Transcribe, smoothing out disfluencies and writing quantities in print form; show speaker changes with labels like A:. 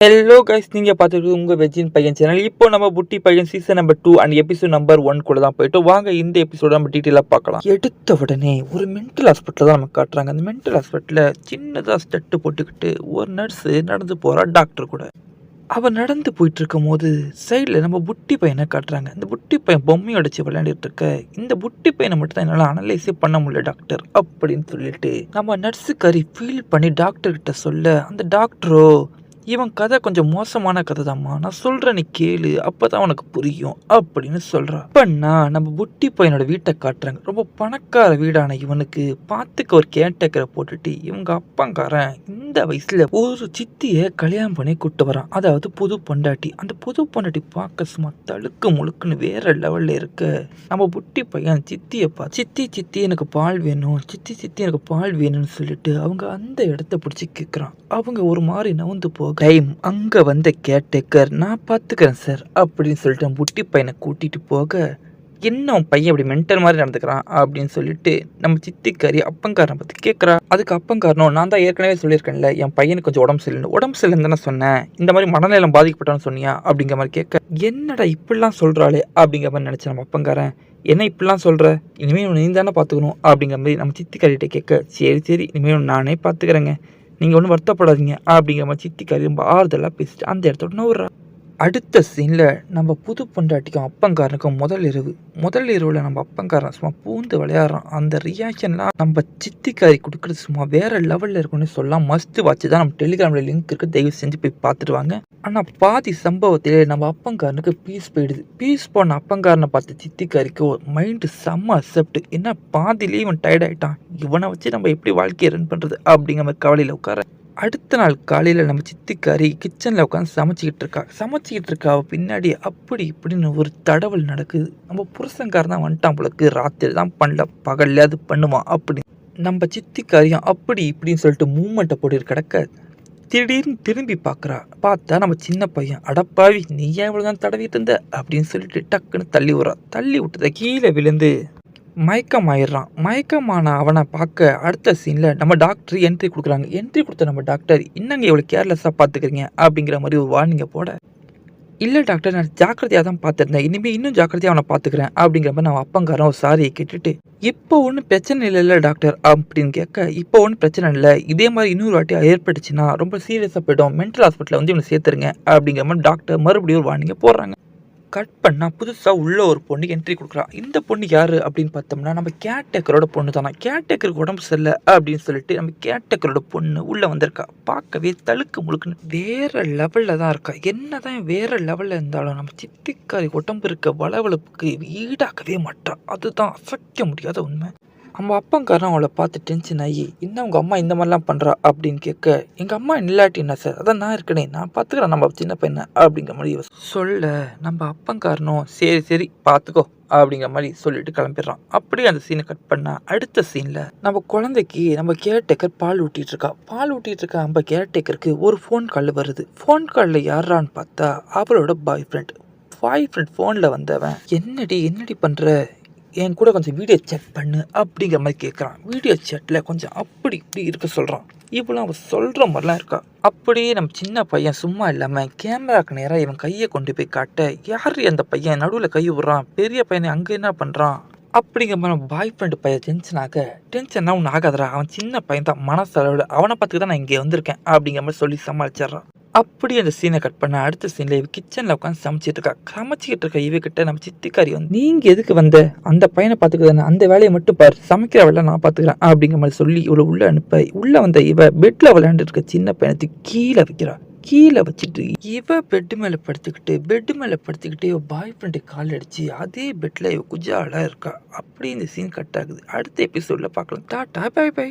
A: Hello guys, நீங்கள் பார்த்துருக்கு உங்கள் வெஜ்ஜின் பையன் சேனல். இப்போ நம்ம புட்டி பையன் season number 2 and episode number 1 கூட தான் போயிட்டு வாங்க இந்த எபிசோட நம்ம டீட்டெயிலாக பார்க்கலாம். எடுத்த உடனே ஒரு மென்டல் ஹாஸ்பிட்டல் தான் நமக்கு காட்டுறாங்க. அந்த மென்டல் ஹாஸ்பிட்டலில் சின்னதாக ஸ்டெட்டு போட்டுக்கிட்டு ஒரு நர்ஸு நடந்து போகிறா டாக்டர் கூட. அவள் நடந்து போயிட்டு இருக்கும் போது சைடில் நம்ம புட்டி பையனை காட்டுறாங்க. இந்த புட்டி பையன் பொம்மையை அடிச்சு விளையாண்டுட்டு இருக்க. இந்த புட்டி பையனை மட்டும் தான் என்னால் அனலைஸே பண்ண முடியல டாக்டர் அப்படின்னு சொல்லிட்டு நம்ம நர்ஸுக்காரி ஃபீல் பண்ணி டாக்டர்கிட்ட சொல்ல, அந்த டாக்டரோ இவன் கதை கொஞ்சம் மோசமான கதை தான்மா, நான் சொல்கிறேன் நீ கேளு, அப்போ தான் உனக்கு புரியும் அப்படின்னு சொல்கிறான். அப்பன்னா நம்ம புட்டி பையனோட வீட்டை காட்டுறாங்க. ரொம்ப பணக்கார வீடான இவனுக்கு பார்த்துக்க ஒரு கேட்டக்கரை போட்டுட்டு இவங்க அப்பங்காரன் இந்த வயசுல ஒரு சித்தியை கல்யாணம் பண்ணி கூட்டு வரான். அதாவது புது பொண்டாட்டி. அந்த புது பொண்டாட்டி பார்க்க சும்மா தழுக்கு முழுக்குன்னு வேற லெவல்ல இருக்க. நம்ம புட்டி பையன் சித்தியை பார்த்து சித்தி சித்தி எனக்கு பால் வேணும், சித்தி சித்தி எனக்கு பால் வேணும்னு சொல்லிட்டு அவங்க அந்த இடத்த பிடிச்சி கேட்குறான். அவங்க ஒரு மாதிரி நவுந்து போக டைம் அங்கே வந்த கேட்டேக்கர் நான் பார்த்துக்கிறேன் சார் அப்படின்னு சொல்லிட்டு புட்டி பையனை கூட்டிட்டு போக, என்ன பையன் அப்படி மென்டல் மாதிரி நடந்துக்கிறான் அப்படின்னு சொல்லிட்டு நம்ம சித்திக்காரி அப்பங்காரனை பற்றி கேட்குறா. அதுக்கு அப்பங்காரனும் நான் தான் ஏற்கனவே சொல்லியிருக்கேன்ல என் பையனுக்கு கொஞ்சம் உடம்பு சரியில்லைன்னு தானே சொன்னேன், இந்த மாதிரி மனநலம் பாதிக்கப்பட்டான்னு சொன்னியா அப்படிங்கிற மாதிரி கேட்க, என்னடா இப்படிலாம் சொல்கிறாளே அப்படிங்கிற மாதிரி நினச்சேன் நம்ம அப்பங்காரன். என்ன இப்படிலாம் சொல்கிற, இனிமேல் நீ தானே பார்த்துக்கணும் அப்படிங்கிற மாதிரி நம்ம சித்திக்காரிகிட்ட கேட்க, சரி சரி இனிமேல் நானே பார்த்துக்கிறேங்க, நீங்கள் ஒன்றும் வருத்தப்படாதீங்க அப்படிங்கிற மாதிரி சித்திக்காரி ரொம்ப ஆறுதலாக பேசிட்டு அந்த இடத்தோட நவுறா. அடுத்த சீனில் நம்ம புது பொண்டாட்டிக்கும் அப்பங்காரனுக்கும் முதல் இரவில் நம்ம அப்பங்காரன் சும்மா பூந்து விளையாடுறான். அந்த ரியாக்ஷன்லாம் நம்ம சித்திக்காரி கொடுக்குறது சும்மா வேற லெவலில் இருக்குன்னு சொல்லலாம். மஸ்ட் வாட்ச் தான், நம்ம டெலிகிராமில் லிங்க் இருக்குது, தயவு செஞ்சு போய் பார்த்துட்டு வாங்க. ஆனால் பாதி சம்பவத்திலே நம்ம அப்பங்காரனுக்கு பீஸ் போயிடுது. பீஸ் போன அப்பங்காரனை பார்த்து சித்திக்காரிக்கு ஒரு மைண்டு செம்ம அக்செப்ட். என்ன பாதிலேயே இவன் டயர்ட் ஆகிட்டான், இவனை வச்சு நம்ம எப்படி வாழ்க்கையை ரன் பண்ணுறது அப்படிங்கிற மாதிரி கவலையில் உட்கார. அடுத்த நாள் காலையில் நம்ம சித்திக்காரி கிச்சனில் உட்காந்து சமைச்சிக்கிட்டு இருக்கா. அவள் பின்னாடி அப்படி இப்படின்னு ஒரு தடவல் நடக்குது. நம்ம புருஷங்காரன் தான் வந்துட்டான் போலக்கு, ராத்திரி தான் பண்ணல பகல்ல அது பண்ணுவான் அப்படி. நம்ம சித்திக்காரியும் அப்படி இப்படின்னு சொல்லிட்டு மூமெண்ட்டை போட்டு கிடக்க திடீர்னு திரும்பி பார்த்தா நம்ம சின்ன பையன், அடப்பாவி நீ ஏன் இவ்வளோ தான் தடவிட்டு இருந்த அப்படின்னு சொல்லிட்டு டக்குன்னு தள்ளி விட்டதை கீழே விழுந்து மயக்கமான அவனை பார்க்க அடுத்த சீனில் நம்ம டாக்டர் என்ட்ரி கொடுக்குறாங்க. என்ட்ரி கொடுத்த நம்ம டாக்டர், இன்னங்க இவ்வளோ கேர்லெஸ்ஸாக பார்த்துக்கிறீங்க அப்படிங்கிற மாதிரி ஒரு வார்னிங்கை போட, இல்லை டாக்டர் நான் ஜாக்கிரதையாக தான் பார்த்துருந்தேன், இனிமேல் இன்னும் ஜாக்கிரதையாக அவனை பார்த்துக்கிறேன் அப்படிங்கிற மாதிரி நம்ம அப்பங்காரன் ஒரு சாரியை கேட்டுட்டு, இப்போ ஒன்றும் பிரச்சனை இல்லைல்ல டாக்டர் அப்படின்னு கேட்க, இப்போ ஒன்றும் பிரச்சனை இல்லை, இதே மாதிரி இன்னொரு வாட்டி ஏற்பட்டுச்சுன்னா ரொம்ப சீரியஸாக போய்டும், மென்டல் ஹாஸ்பிட்டலில் வந்து இவனை சேர்த்துருங்க அப்படிங்கிற மாதிரி டாக்டர் மறுபடியும் ஒரு வார்னிங்கை போடுறாங்க. கட் பண்ணால் புதுசாக உள்ள ஒரு பொண்ணு என்ட்ரி கொடுக்குறா. இந்த பொண்ணு யார் அப்படின்னு பார்த்தோம்னா நம்ம கேட்டேக்கரோட பொண்ணு தானே. கேட்டேக்கருக்கு உடம்பு சரியில்லை அப்படின்னு சொல்லிட்டு நம்ம கேட்டேக்கரோட பொண்ணு உள்ளே வந்திருக்கா. பார்க்கவே தழுக்கு முழுக்குன்னு வேறு லெவலில் தான் இருக்கா. என்ன தான் வேறு லெவலில் இருந்தாலும் நம்ம சித்திக்காரி உடம்பு இருக்க வளவளப்புக்கு ஈடாக்கவே மாட்டா. அதுதான் அசைக்க முடியாத உண்மை. நம்ம அப்பங்காரன் அவளை பார்த்து டென்ஷன் ஆகி, இன்னும் உங்கள் அம்மா இந்த மாதிரிலாம் பண்ணுறா அப்படின்னு கேட்க, எங்கள் அம்மா இல்லாட்டி என்ன சார், அதான் நான் இருக்கனே, நான் பார்த்துக்கிறேன் நம்ம சின்ன பையனை அப்படிங்கிற மாதிரி சொல்ல, நம்ம அப்பங்காரனும் சரி பார்த்துக்கோ அப்படிங்கிற மாதிரி சொல்லிட்டு கிளம்பிடுறான். அப்படியே அந்த சீனை கட் பண்ணா அடுத்த சீனில் நம்ம குழந்தைக்கு நம்ம கேர்டேக்கர் பால் ஊட்டிகிட்டு இருக்கா. நம்ம கேர்டேக்கருக்கு ஒரு ஃபோன் கால் வருது. ஃபோன் காலில் யாரான்னு பார்த்தா அவளோட பாய் ஃப்ரெண்ட் ஃபோனில் வந்தவன், என்னடி பண்ணுற, என் கூட கொஞ்சம் வீடியோ சேட் பண்ணு அப்படிங்கிற மாதிரி கேட்குறான். வீடியோ சேட்டில் கொஞ்சம் அப்படி இப்படி இருக்க சொல்கிறான். இவ்வளோ அவன் சொல்கிற மாதிரிலாம் இருக்கா. அப்படியே நம்ம சின்ன பையன் சும்மா இல்லாமல் கேமராக்கு நேராக இவன் கையை கொண்டு போய் காட்ட, யார் அந்த பையன் நடுவில் கை விடுறான், பெரிய பையனை அங்கே என்ன பண்ணுறான் அப்படிங்கிற மாதிரி நம்ம பாய் ஃப்ரெண்டு பையன் டென்ஷனாக ஒன்று ஆகாதரா, அவன் சின்ன பையன் தான், மனசளவில் அவனை பார்த்துக்கு தான் நான் இங்கே வந்திருக்கேன் அப்படிங்கிற மாதிரி சொல்லி சமாளிச்சிட்றான். அப்படி அந்த சீனை கட் பண்ண அடுத்த சீனில் இவ கிச்சனில் உட்காந்து சமைச்சிக்கிட்டு இருக்கா. இவகிட்ட நம்ம சித்திக்காரி வந்து, நீங்கள் எதுக்கு வந்த, அந்த பையனை பார்த்துக்குதானே, அந்த வேலையை மட்டும் பாரு, சமைக்கிற வேலை நான் பார்த்துக்கிறேன் அப்படிங்கிற மாதிரி சொல்லி இவ்வளோ உள்ளே வந்த இவ பெட்டில் விளையாண்டு இருக்க சின்ன பையனுக்கு கீழே வச்சுட்டு இவ பெட்டு மேலே படுத்துக்கிட்டு இவ பாய் ஃப்ரெண்டு கால் அடிச்சு அதே பெட்டில் இவ குஜாலாக இருக்கா. அப்படி இந்த சீன் கட் ஆகுது. அடுத்த எபிசோடில் பார்க்கலாம். Tata bye by.